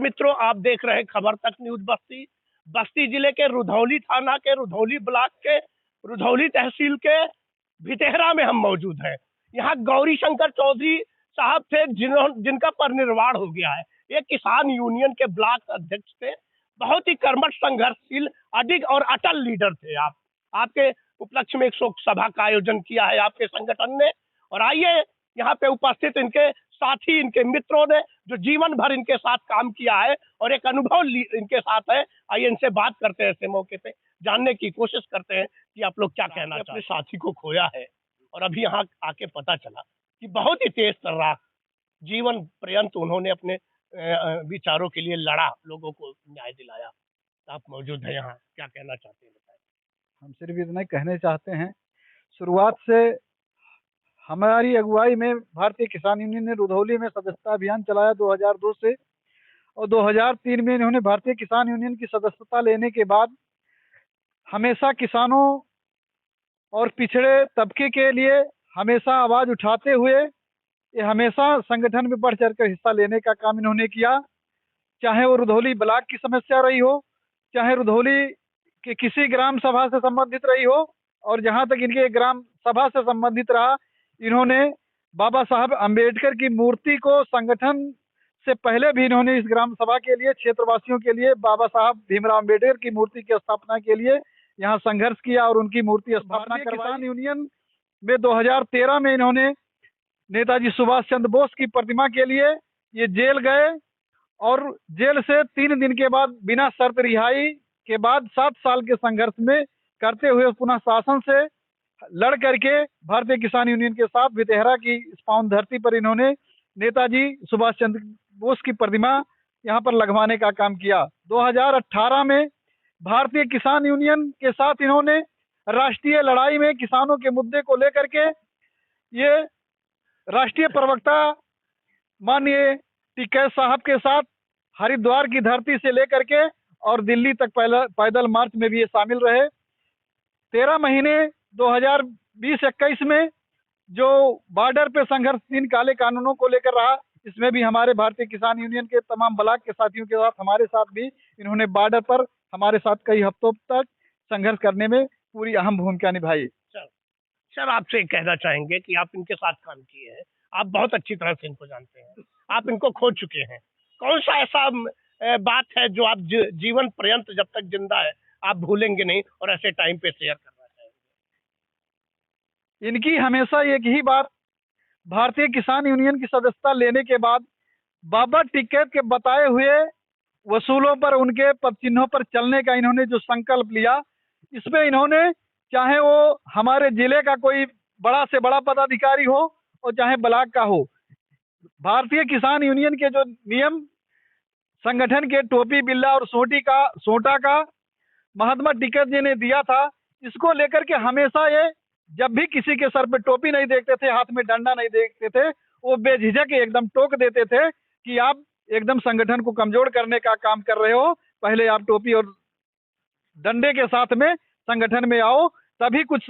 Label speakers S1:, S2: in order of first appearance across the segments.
S1: मित्रों, आप देख रहे हैं खबर तक न्यूज बस्ती। बस्ती जिले के रुधौली थाना के रुधौली ब्लॉक के रुधौली तहसील के भितेहरा में हम मौजूद हैं। यहाँ गौरी शंकर चौधरी साहब थे जिनका परिनिर्वाण हो गया है। ये किसान यूनियन के ब्लॉक अध्यक्ष थे। बहुत ही कर्मठ, संघर्षशील, अडिग और अटल लीडर थे। आपके उपलक्ष्य में एक शोक सभा का आयोजन किया है आपके संगठन ने। और आइए, यहाँ पे उपस्थित इनके साथी, इनके मित्रों ने जो जीवन भर इनके साथ काम किया है और एक अनुभव इनके साथ है। आइए इनसे बात करते हैं, ऐसे मौके पे जानने की कोशिश करते हैं कि आप लोग क्या कहना चाहते हैं। अपने साथी को खोया है और अभी यहाँ आके पता चला कि बहुत ही तेज तर्रार जीवन पर्यंत उन्होंने अपने विचारों के लिए लड़ा, लोगों को न्याय दिलाया। आप मौजूद हैं यहाँ, क्या कहना चाहते हैं बताएं।
S2: हम सिर्फ इतना कहने चाहते हैं, शुरुआत से हमारी अगुवाई में भारतीय किसान यूनियन ने रुधौली में सदस्यता अभियान चलाया 2002 से, और 2003 में इन्होंने भारतीय किसान यूनियन की सदस्यता लेने के बाद हमेशा किसानों और पिछड़े तबके के लिए हमेशा आवाज उठाते हुए ये हमेशा संगठन में बढ़ चढ़ कर हिस्सा लेने का काम इन्होंने किया। चाहे वो रुधौली ब्लॉक की समस्या रही हो, चाहे रुधौली के किसी ग्राम सभा से संबंधित रही हो, और जहां तक इनके ग्राम सभा से संबंधित रहा, इन्होंने बाबा साहब अंबेडकर की मूर्ति को संगठन से पहले भी इन्होंने इस ग्राम सभा के लिए, क्षेत्रवासियों के लिए बाबा साहब भीमराव अंबेडकर की मूर्ति की स्थापना के लिए यहाँ संघर्ष किया और उनकी मूर्ति स्थापना करवाई। किसान यूनियन में 2013 में इन्होंने नेताजी सुभाष चंद्र बोस की प्रतिमा के लिए ये जेल गए, और जेल से 3 दिन के बाद बिना शर्त रिहाई के बाद 7 साल के संघर्ष में करते हुए पुनः शासन से लड़ करके भारतीय किसान यूनियन के साथ भितेहरा की इस पावन धरती पर इन्होंने नेताजी सुभाष चंद्र बोस की प्रतिमा यहाँ पर लगवाने का काम किया। 2018 में भारतीय किसान यूनियन के साथ इन्होंने राष्ट्रीय लड़ाई में किसानों के मुद्दे को लेकर के ये राष्ट्रीय प्रवक्ता माननीय टिकैत साहब के साथ हरिद्वार की धरती से लेकर के और दिल्ली तक पैदल मार्च में भी ये शामिल रहे। 13 महीने 2020-21 में जो बॉर्डर पे संघर्ष इन काले कानूनों को लेकर रहा, इसमें भी हमारे भारतीय किसान यूनियन के तमाम ब्लॉक के साथियों के साथ, हमारे साथ भी इन्होंने बॉर्डर पर हमारे साथ कई हफ्तों तक संघर्ष करने में पूरी अहम भूमिका निभाई।
S1: सर, आपसे कहना चाहेंगे कि आप इनके साथ काम किए हैं, आप बहुत अच्छी तरह से इनको जानते हैं, आप इनको खो चुके हैं। कौन सा ऐसा बात है जो आप जीवन पर्यंत जब तक जिंदा है आप भूलेंगे नहीं और ऐसे टाइम पे शेयर करना चाहेंगे?
S2: इनकी हमेशा एक ही बात, भारतीय किसान यूनियन की सदस्यता लेने के बाद बाबा टिकैत के बताए हुए वसूलों पर, उनके पद चिन्हों पर चलने का इन्होंने जो संकल्प लिया, इसमें इन्होंने, चाहे वो हमारे जिले का कोई बड़ा से बड़ा पदाधिकारी हो और चाहे ब्लॉक का हो, भारतीय किसान यूनियन के जो नियम संगठन के टोपी बिल्ला और सोटा का महात्मा टिकैत जी ने दिया था, इसको लेकर के हमेशा ये जब भी किसी के सर पे टोपी नहीं देखते थे, हाथ में डंडा नहीं देखते थे, वो बेझिझक एकदम टोक देते थे कि आप एकदम संगठन को कमजोर करने का काम कर रहे हो, पहले आप टोपी और डंडे के साथ में संगठन में आओ, तभी कुछ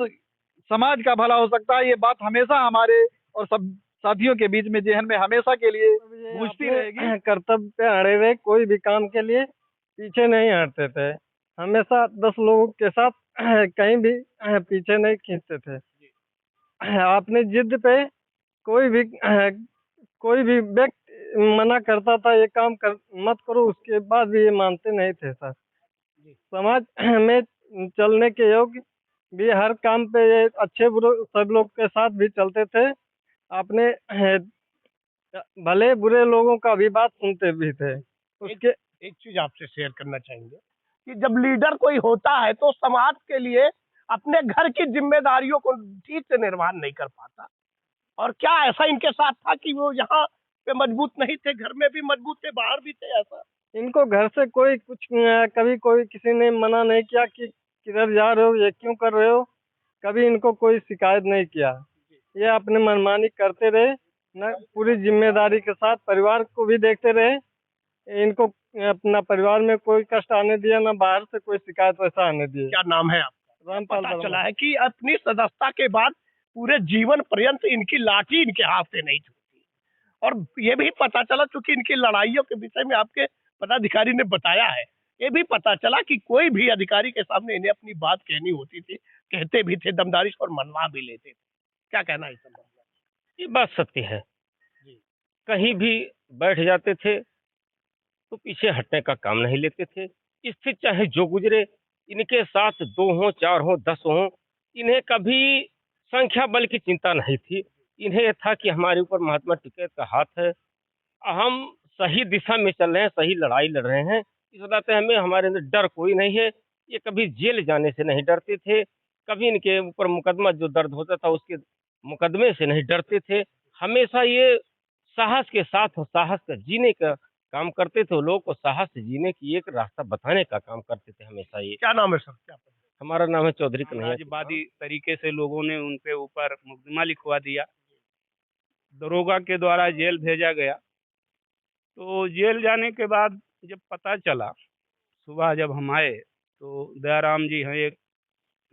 S2: समाज का भला हो सकता है। ये बात हमेशा हमारे और सब साथियों के बीच में जेहन में हमेशा के लिए गूंजती रहेगी।
S3: कर्तव्य पे अड़े हुए, कोई भी काम के लिए पीछे नहीं हटते थे, हमेशा 10 लोगों के साथ कहीं भी पीछे नहीं खींचते थे। अपनी जिद पे कोई भी व्यक्ति मना करता था ये काम मत करो, उसके बाद भी ये मानते नहीं थे सर। समाज में चलने के योग्य भी हर काम पे ये अच्छे बुरे सब लोग के साथ भी चलते थे, अपने भले बुरे लोगों का भी बात सुनते भी थे। उसके
S1: एक चीज आपसे शेयर करना चाहेंगे कि जब लीडर कोई होता है तो समाज के लिए अपने घर की जिम्मेदारियों को ठीक से निर्वहन नहीं कर पाता, और क्या ऐसा इनके साथ था कि वो यहाँ पे मजबूत नहीं थे, घर में भी मजबूत थे, बाहर भी थे? ऐसा
S3: इनको घर से कोई कुछ कभी कोई किसी ने मना नहीं किया कि किधर जा रहे हो, ये क्यों कर रहे हो, कभी इनको कोई शिकायत नहीं किया। ये अपने मनमानी करते रहे, न पूरी जिम्मेदारी के साथ परिवार को भी देखते रहे। इनको अपना परिवार में कोई कष्ट आने दिया, ना बाहर से कोई शिकायत वैसा आने दिया।
S1: क्या नाम है आपका?
S3: रामपाल।
S1: पता चला है कि अपनी सदस्यता के बाद पूरे जीवन पर्यंत इनकी लाठी इनके हाथ से नहीं छूटी, और ये भी पता चला चूंकि इनकी लड़ाइयों के विषय में आपके पदाधिकारी ने बताया है। ये भी पता चला कि कोई भी अधिकारी के सामने इन्हें अपनी बात कहनी होती थी, कहते भी थे दमदारी से और मनवा भी लेते थे। क्या कहना है इस संदर्भ में?
S4: ये बात सत्य है।
S1: जी।
S4: कहीं भी बैठ जाते थे तो पीछे हटने का काम नहीं लेते थे। इससे चाहे जो गुजरे, इनके साथ 2 हों, 4 हों, 10 हों, इन्हें कभी संख्या बल की चिंता नहीं थी। इन्हें ये था कि हमारे ऊपर महात्मा टिकैत का हाथ है, हम सही दिशा में चल रहे हैं, सही लड़ाई लड़ रहे हैं। इस नाते हमें हमारे अंदर डर कोई नहीं है। ये कभी जेल जाने से नहीं डरते थे, कभी इनके ऊपर मुकदमा जो दर्द होता था उसके मुकदमे से नहीं डरते थे। हमेशा ये साहस के साथ और साहस का जीने का काम करते थे। लोगों को साहस से जीने की एक रास्ता बताने का काम करते थे हमेशा ये।
S1: क्या नाम है सर? क्या पद है?
S4: हमारा नाम है चौधरी कन्हैया।
S5: समाजवादी तरीके से लोगों ने उन पे ऊपर मुकदमा लिखवा दिया, दरोगा के द्वारा जेल भेजा गया। तो जेल जाने के बाद जब पता चला, सुबह जब हम आए तो दयाराम जी हैं एक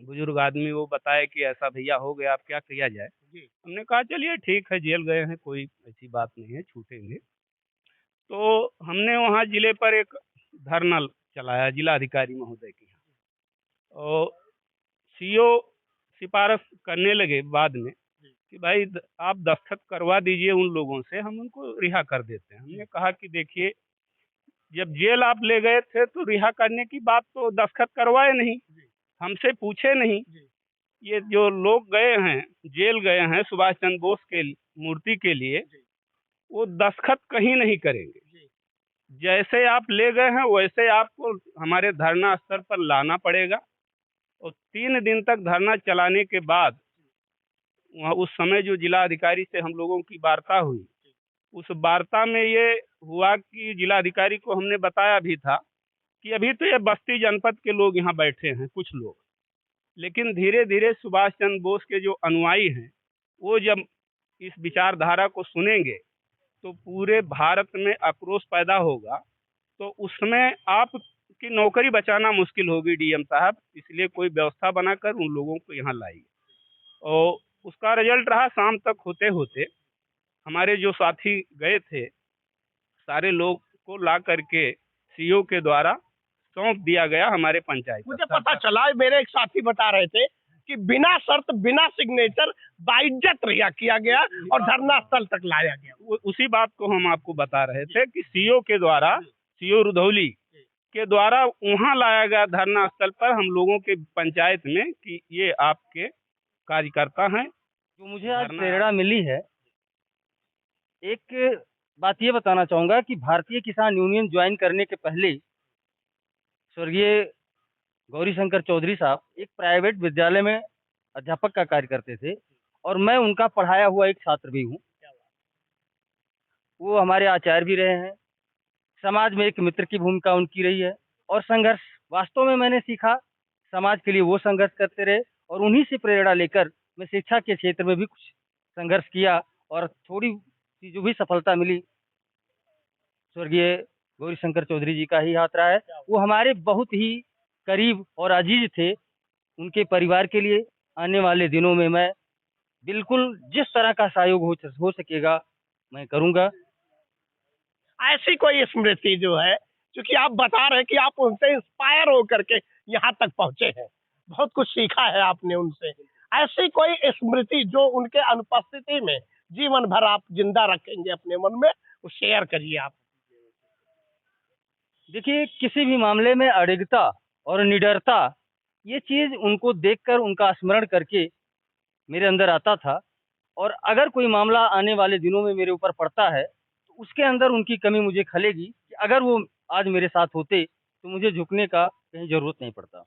S5: बुजुर्ग आदमी, वो बताए कि ऐसा भैया हो गया, अब क्या किया जाए। हमने कहा चलिए ठीक है, जेल गए हैं, कोई ऐसी बात नहीं है, छूटेंगे। तो हमने वहाँ जिले पर एक धरना चलाया जिलाधिकारी महोदय के यहाँ, और सीओ सिफारिश करने लगे बाद में कि भाई आप दस्तखत करवा दीजिए उन लोगों से, हम उनको रिहा कर देते हैं। हमने कहा कि देखिए, जब जेल आप ले गए थे तो रिहा करने की बात तो दस्तखत करवाए नहीं, हमसे पूछे नहीं। ये जो लोग गए हैं, जेल गए हैं सुभाष चंद्र बोस के मूर्ति के लिए, वो दस्तखत कहीं नहीं करेंगे। जैसे आप ले गए हैं वैसे आपको हमारे धरना स्थल पर लाना पड़ेगा, और 3 दिन तक धरना चलाने के बाद वहाँ उस समय जो जिला अधिकारी से हम लोगों की वार्ता हुई, उस वार्ता में ये हुआ कि जिलाधिकारी को हमने बताया भी था कि अभी तो ये बस्ती जनपद के लोग यहाँ बैठे हैं कुछ लोग, लेकिन धीरे धीरे सुभाष चंद्र बोस के जो अनुयायी हैं वो जब इस विचारधारा को सुनेंगे तो पूरे भारत में आक्रोश पैदा होगा, तो उसमें आपकी नौकरी बचाना मुश्किल होगी डीएम साहब, इसलिए कोई व्यवस्था बनाकर उन लोगों को यहाँ लाइए। और उसका रिजल्ट रहा, शाम तक होते होते हमारे जो साथी गए थे सारे लोग को ला करके सीओ के द्वारा सौंप दिया गया हमारे पंचायत।
S1: मुझे पता चला, मेरे एक साथी बता रहे थे कि बिना शर्त बिना सिग्नेचर बाइज्जत रिहा किया गया और धरना स्थल तक लाया गया।
S5: उसी बात को हम आपको बता रहे थे कि सीओ के द्वारा, सीओ रुधौली के द्वारा वहाँ लाया गया धरना स्थल पर हम लोगों के पंचायत में कि ये आपके कार्यकर्ता हैं।
S6: जो मुझे आज प्रेरणा मिली है, एक बात ये बताना चाहूँगा कि भारतीय किसान यूनियन ज्वाइन करने के पहले स्वर्गीय गौरीशंकर चौधरी साहब एक प्राइवेट विद्यालय में अध्यापक का कार्य करते थे, और मैं उनका पढ़ाया हुआ एक छात्र भी हूँ। वो हमारे आचार्य भी रहे हैं, समाज में एक मित्र की भूमिका उनकी रही है, और संघर्ष वास्तव में मैंने सीखा, समाज के लिए वो संघर्ष करते रहे, और उन्हीं से प्रेरणा लेकर मैं शिक्षा के क्षेत्र में भी कुछ संघर्ष किया, और थोड़ी सी जो भी सफलता मिली स्वर्गीय गौरीशंकर चौधरी जी का ही हाथ रहा है। वो हमारे बहुत ही करीब और अजीज थे। उनके परिवार के लिए आने वाले दिनों में मैं बिल्कुल जिस तरह का सहयोग हो सकेगा मैं करूँगा।
S1: ऐसी कोई स्मृति जो है, क्योंकि आप बता रहे हैं कि आप उनसे इंस्पायर होकर के यहाँ तक पहुंचे हैं, बहुत कुछ सीखा है आपने उनसे, ऐसी कोई स्मृति जो उनके अनुपस्थिति में जीवन भर आप जिंदा रखेंगे अपने मन में, वो शेयर करिए आप।
S6: देखिए, किसी भी मामले में अडिगता और निडरता, ये चीज़ उनको देखकर, उनका स्मरण करके मेरे अंदर आता था, और अगर कोई मामला आने वाले दिनों में मेरे ऊपर पड़ता है तो उसके अंदर उनकी कमी मुझे खलेगी कि अगर वो आज मेरे साथ होते तो मुझे झुकने का कहीं जरूरत नहीं पड़ता।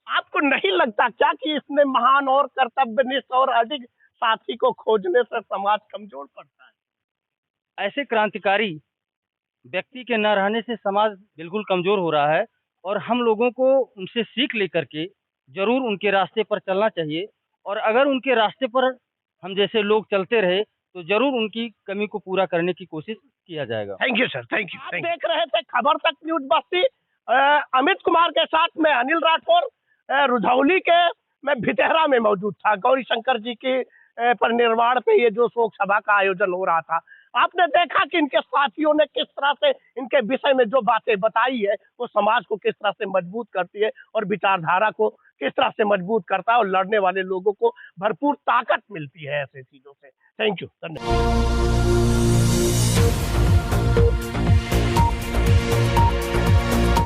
S1: आपको नहीं लगता क्या कि इसमें महान और कर्तव्यनिष्ठ और अडिग साथी को खोजने से समाज कमजोर पड़ता है?
S6: ऐसे क्रांतिकारी व्यक्ति के न रहने से समाज बिल्कुल कमजोर हो रहा है, और हम लोगों को उनसे सीख लेकर के जरूर उनके रास्ते पर चलना चाहिए, और अगर उनके रास्ते पर हम जैसे लोग चलते रहे तो जरूर उनकी कमी को पूरा करने की कोशिश किया जाएगा।
S1: Thank you sir, thank you. आप देख रहे थे खबर तक न्यूज बस्ती, अमित कुमार के साथ मैं अनिल राठौर, रुधौली के मैं भितेहरा में मौजूद था। गौरीशंकर जी के परिनिर्वाण पे ये जो शोक सभा का आयोजन हो रहा था, आपने देखा कि इनके साथियों ने किस तरह से इनके विषय में जो बातें बताई है वो समाज को किस तरह से मजबूत करती है और विचारधारा को किस तरह से मजबूत करता है और लड़ने वाले लोगों को भरपूर ताकत मिलती है ऐसे चीजों से। थैंक यू, धन्यवाद।